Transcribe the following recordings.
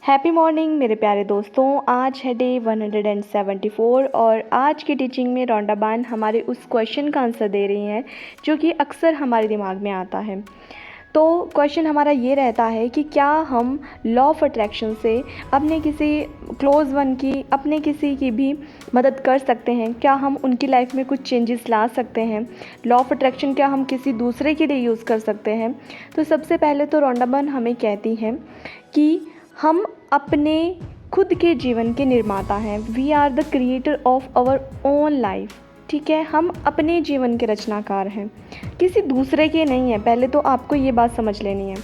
Happy morning मेरे प्यारे दोस्तों। आज है डे 174 और आज की टीचिंग में रोंडा बान हमारे उस क्वेश्चन का आंसर दे रही हैं जो कि अक्सर हमारे दिमाग में आता है। तो क्वेश्चन हमारा ये रहता है कि क्या हम लॉ ऑफ अट्रैक्शन से अपने किसी क्लोज़ वन की, अपने किसी की भी मदद कर सकते हैं? क्या हम उनकी लाइफ में कुछ चेंजेस ला सकते हैं? लॉ ऑफ अट्रैक्शन क्या हम किसी दूसरे के लिए यूज़ कर सकते हैं? तो सबसे पहले तो रोंडा बान हमें कहती हैं कि हम अपने खुद के जीवन के निर्माता हैं। We are the creator of our own life. ठीक है, हम अपने जीवन के रचनाकार हैं, किसी दूसरे के नहीं हैं। पहले तो आपको ये बात समझ लेनी है।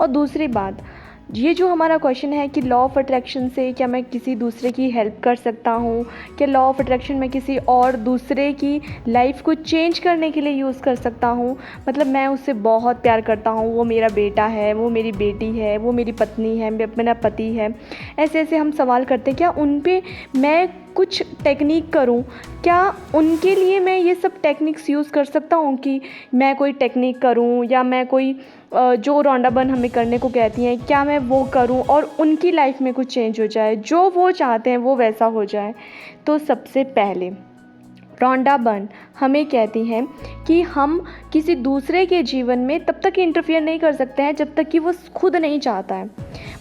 और दूसरी बात, ये जो हमारा क्वेश्चन है कि लॉ ऑफ अट्रैक्शन से क्या मैं किसी दूसरे की हेल्प कर सकता हूँ, क्या लॉ ऑफ अट्रैक्शन में किसी और दूसरे की लाइफ को चेंज करने के लिए यूज़ कर सकता हूँ? मतलब मैं उससे बहुत प्यार करता हूँ, वो मेरा बेटा है, वो मेरी बेटी है, वो मेरी पत्नी है, मेरा पति है। ऐसे ऐसे हम सवाल करते हैं, क्या उन पे मैं कुछ टेक्निक करूं? क्या उनके लिए मैं ये सब टेक्निक्स यूज़ कर सकता हूं कि मैं कोई टेक्निक करूं, या मैं कोई जो रोंडा बर्न हमें करने को कहती हैं, क्या मैं वो करूं और उनकी लाइफ में कुछ चेंज हो जाए, जो वो चाहते हैं वो वैसा हो जाए? तो सबसे पहले रोंडा बर्न हमें कहती हैं कि हम किसी दूसरे के जीवन में तब तक इंटरफियर नहीं कर सकते हैं जब तक कि वो खुद नहीं चाहता है।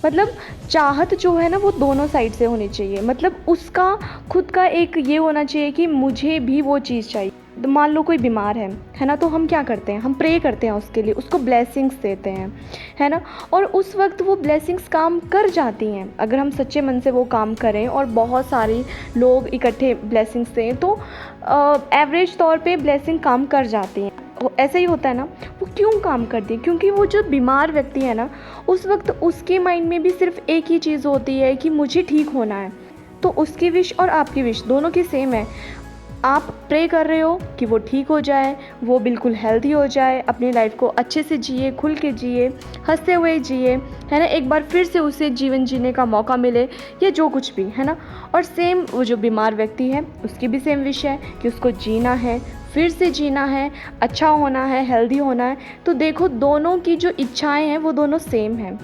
मतलब चाहत जो है ना, वो दोनों साइड से होनी चाहिए। मतलब उसका खुद का एक ये होना चाहिए कि मुझे भी वो चीज़ चाहिए। तो मान लो कोई बीमार है ना, तो हम क्या करते हैं? हम प्रे करते हैं उसके लिए, उसको ब्लेसिंग्स देते हैं, है ना। और उस वक्त वो ब्लेसिंग्स काम कर जाती हैं अगर हम सच्चे मन से वो काम करें और बहुत सारे लोग इकट्ठे ब्लेसिंग्स दें, तो एवरेज तौर पे ब्लेसिंग काम कर जाती हैं। ऐसा ही होता है ना। वो क्यों काम करती है? क्योंकि वो जो बीमार व्यक्ति है ना, उस वक्त उसके माइंड में भी सिर्फ एक ही चीज़ होती है कि मुझे ठीक होना है। तो उसकी विश और आपकी विश दोनों की सेम है। आप प्रे कर रहे हो कि वो ठीक हो जाए, वो बिल्कुल हेल्दी हो जाए, अपनी लाइफ को अच्छे से जिए, खुल के जिए, हंसते हुए जिए, है ना। एक बार फिर से उसे जीवन जीने का मौका मिले, या जो कुछ भी, है ना। और सेम वो जो बीमार व्यक्ति है, उसकी भी सेम विश है कि उसको जीना है, फिर से जीना है, अच्छा होना है, हेल्दी होना है। तो देखो, दोनों की जो इच्छाएं हैं वो दोनों सेम हैं।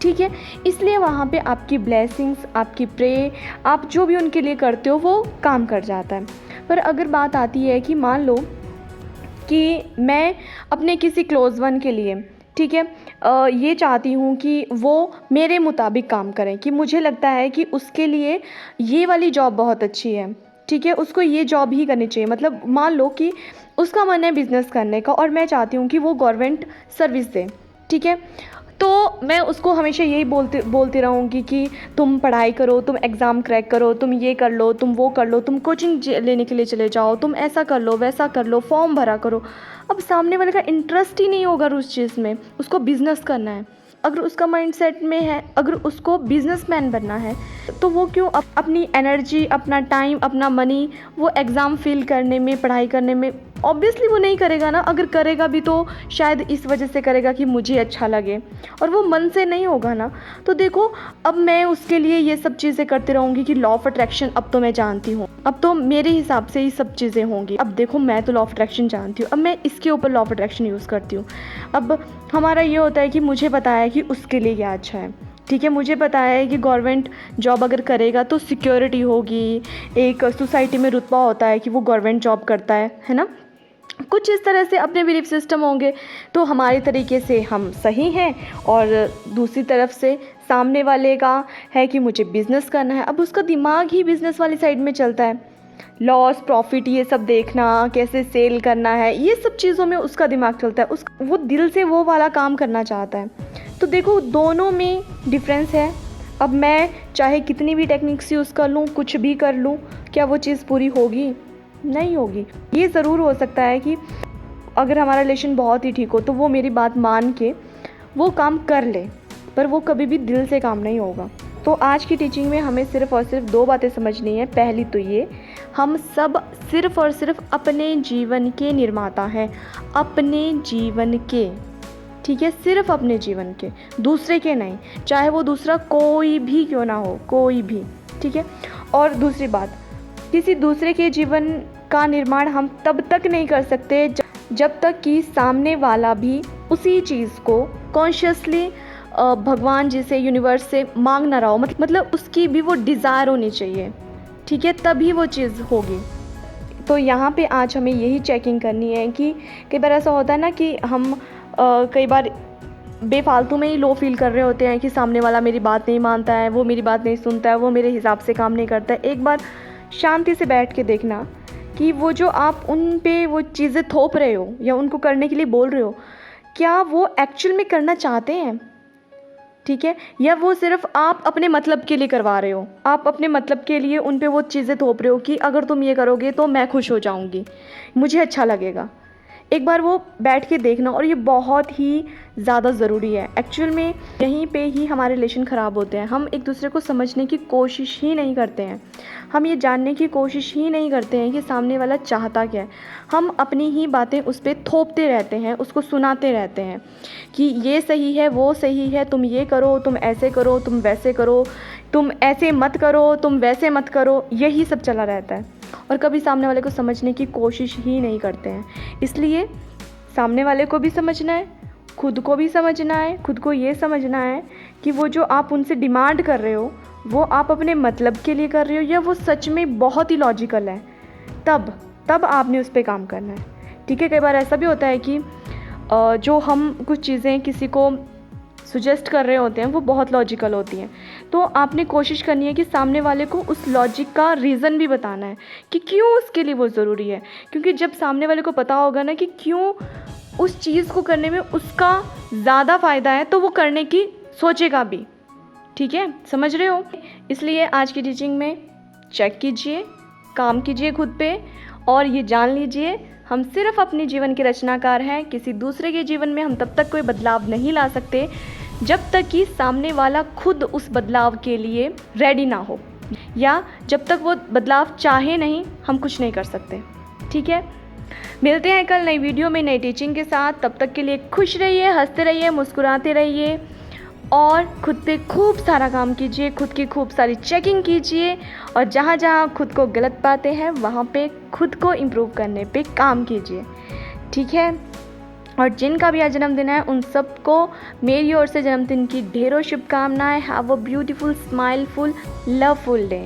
ठीक है, इसलिए वहाँ पे आपकी ब्लेसिंग्स, आपकी प्रे, आप जो भी उनके लिए करते हो वो काम कर जाता है। पर अगर बात आती है कि मान लो कि मैं अपने किसी क्लोज़ वन के लिए, ठीक है, ये चाहती हूँ कि वो मेरे मुताबिक काम करें, कि मुझे लगता है कि उसके लिए ये वाली जॉब बहुत अच्छी है, ठीक है, उसको ये जॉब ही करनी चाहिए। मतलब मान लो कि उसका मन है बिज़नेस करने का और मैं चाहती हूँ कि वो गवर्नमेंट सर्विस दे, ठीक है। तो मैं उसको हमेशा यही बोलती रहूँगी कि तुम पढ़ाई करो, तुम एग्ज़ाम क्रैक करो, तुम ये कर लो, तुम वो कर लो, तुम कोचिंग लेने के लिए चले जाओ, तुम ऐसा कर लो, वैसा कर लो, फॉर्म भरा करो। अब सामने वाले का इंटरेस्ट ही नहीं होगा उस चीज़ में, उसको बिज़नेस करना है। अगर उसका माइंडसेट में है, अगर उसको बिजनेसमैन बनना है, तो वो क्यों अपनी एनर्जी, अपना टाइम, अपना मनी वो एग्ज़ाम फिल करने में, पढ़ाई करने में, ऑब्वियसली वो नहीं करेगा ना। अगर करेगा भी तो शायद इस वजह से करेगा कि मुझे अच्छा लगे, और वो मन से नहीं होगा ना। तो देखो, अब मैं उसके लिए ये सब चीज़ें करती रहूँगी कि लॉ ऑफ अट्रैक्शन अब तो मैं जानती हूँ, अब तो मेरे हिसाब से ही सब चीज़ें होंगी। अब देखो, मैं तो लॉ ऑफ अट्रैक्शन जानती हूँ, अब मैं इसके ऊपर लॉ ऑफ अट्रैक्शन यूज़ करती हूँ। अब हमारा ये होता है कि मुझे पता है कि उसके लिए क्या अच्छा है, ठीक है। मुझे पता है कि गवर्नमेंट जॉब अगर करेगा तो सिक्योरिटी होगी, एक सोसाइटी में रुतबा होता है कि वो गवर्नमेंट जॉब करता है ना। कुछ इस तरह से अपने बिलीफ सिस्टम होंगे। तो हमारे तरीके से हम सही हैं, और दूसरी तरफ से सामने वाले का है कि मुझे बिज़नेस करना है। अब उसका दिमाग ही बिज़नेस वाली साइड में चलता है, लॉस प्रॉफिट ये सब देखना, कैसे सेल करना है, ये सब चीज़ों में उसका दिमाग चलता है। वो दिल से वो वाला काम करना चाहता है। तो देखो, दोनों में डिफरेंस है। अब मैं चाहे कितनी भी टेक्निक्स यूज़ कर लूँ, कुछ भी कर लूँ, क्या वो चीज़ पूरी होगी? नहीं होगी। ये ज़रूर हो सकता है कि अगर हमारा रिलेशन बहुत ही ठीक हो तो वो मेरी बात मान के वो काम कर ले, पर वो कभी भी दिल से काम नहीं होगा। तो आज की टीचिंग में हमें सिर्फ़ और सिर्फ दो बातें समझनी है। पहली तो ये, हम सब सिर्फ़ और सिर्फ अपने जीवन के निर्माता हैं, अपने जीवन के, ठीक है, सिर्फ अपने जीवन के, दूसरे के नहीं, चाहे वो दूसरा कोई भी क्यों ना हो, कोई भी, ठीक है। और दूसरी बात, किसी दूसरे के जीवन का निर्माण हम तब तक नहीं कर सकते जब तक कि सामने वाला भी उसी चीज़ को कॉन्शियसली भगवान जी से, यूनिवर्स से मांग ना रहा हो, मतलब उसकी भी वो डिज़ायर होनी चाहिए, ठीक है, तभी वो चीज़ होगी। तो यहाँ पे आज हमें यही चेकिंग करनी है कि कई बार ऐसा होता है ना कि हम कई बार बेफालतू में ही लो फील कर रहे होते हैं कि सामने वाला मेरी बात नहीं मानता है, वो मेरी बात नहीं सुनता है, वो मेरे हिसाब से काम नहीं करता है। एक बार शांति से बैठ के देखना कि वो जो आप उन पे वो चीज़ें थोप रहे हो या उनको करने के लिए बोल रहे हो, क्या वो एक्चुअल में करना चाहते हैं, ठीक है, या वो सिर्फ आप अपने मतलब के लिए करवा रहे हो। आप अपने मतलब के लिए उन पे वो चीज़ें थोप रहे हो कि अगर तुम ये करोगे तो मैं खुश हो जाऊंगी, मुझे अच्छा लगेगा। एक बार वो बैठ के देखना, और ये बहुत ही ज़्यादा ज़रूरी है। एक्चुअल में यहीं पे ही हमारे रिलेशन ख़राब होते हैं। हम एक दूसरे को समझने की कोशिश ही नहीं करते हैं, हम ये जानने की कोशिश ही नहीं करते हैं कि सामने वाला चाहता क्या है। हम अपनी ही बातें उस पर थोपते रहते हैं, उसको सुनाते रहते हैं कि ये सही है, वो सही है, तुम ये करो, तुम ऐसे करो, तुम वैसे करो, तुम ऐसे मत करो, तुम वैसे मत करो, यही सब चला रहता है। और कभी सामने वाले को समझने की कोशिश ही नहीं करते हैं। इसलिए सामने वाले को भी समझना है, खुद को भी समझना है, खुद को ये समझना है कि वो जो आप उनसे डिमांड कर रहे हो वो आप अपने मतलब के लिए कर रहे हो या वो सच में बहुत ही लॉजिकल है, तब आपने उस पर काम करना है, ठीक है। कई बार ऐसा भी होता है कि जो हम कुछ चीज़ें किसी को सुजेस्ट कर रहे होते हैं वो बहुत लॉजिकल होती हैं, तो आपने कोशिश करनी है कि सामने वाले को उस लॉजिक का रीज़न भी बताना है कि क्यों उसके लिए वो ज़रूरी है। क्योंकि जब सामने वाले को पता होगा ना कि क्यों उस चीज़ को करने में उसका ज़्यादा फ़ायदा है, तो वो करने की सोचेगा भी, ठीक है, समझ रहे हो। इसलिए आज की टीचिंग में चेक कीजिए, काम कीजिए खुद पे, और ये जान लीजिए हम सिर्फ अपने जीवन के रचनाकार हैं। किसी दूसरे के जीवन में हम तब तक कोई बदलाव नहीं ला सकते जब तक कि सामने वाला खुद उस बदलाव के लिए रेडी ना हो, या जब तक वो बदलाव चाहे नहीं, हम कुछ नहीं कर सकते, ठीक है। मिलते हैं कल नई वीडियो में नई टीचिंग के साथ। तब तक के लिए खुश रहिए, हंसते रहिए, मुस्कुराते रहिए, और खुद पे खूब सारा काम कीजिए, खुद की खूब सारी चेकिंग कीजिए, और जहाँ जहाँ खुद को गलत पाते हैं वहाँ पे खुद को इम्प्रूव करने पे काम कीजिए, ठीक है। और जिनका भी आज जन्मदिन है उन सबको मेरी ओर से जन्मदिन की ढेरों शुभकामनाएं। Have a beautiful, smileful, loveful day.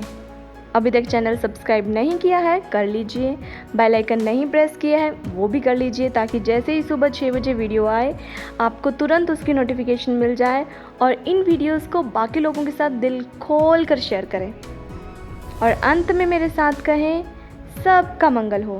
अभी तक चैनल सब्सक्राइब नहीं किया है कर लीजिए, बेल आइकन नहीं प्रेस किया है वो भी कर लीजिए, ताकि जैसे ही सुबह 6 बजे वीडियो आए आपको तुरंत उसकी नोटिफिकेशन मिल जाए, और इन वीडियोस को बाकी लोगों के साथ दिल खोल कर शेयर करें। और अंत में मेरे साथ कहें, सबका मंगल हो।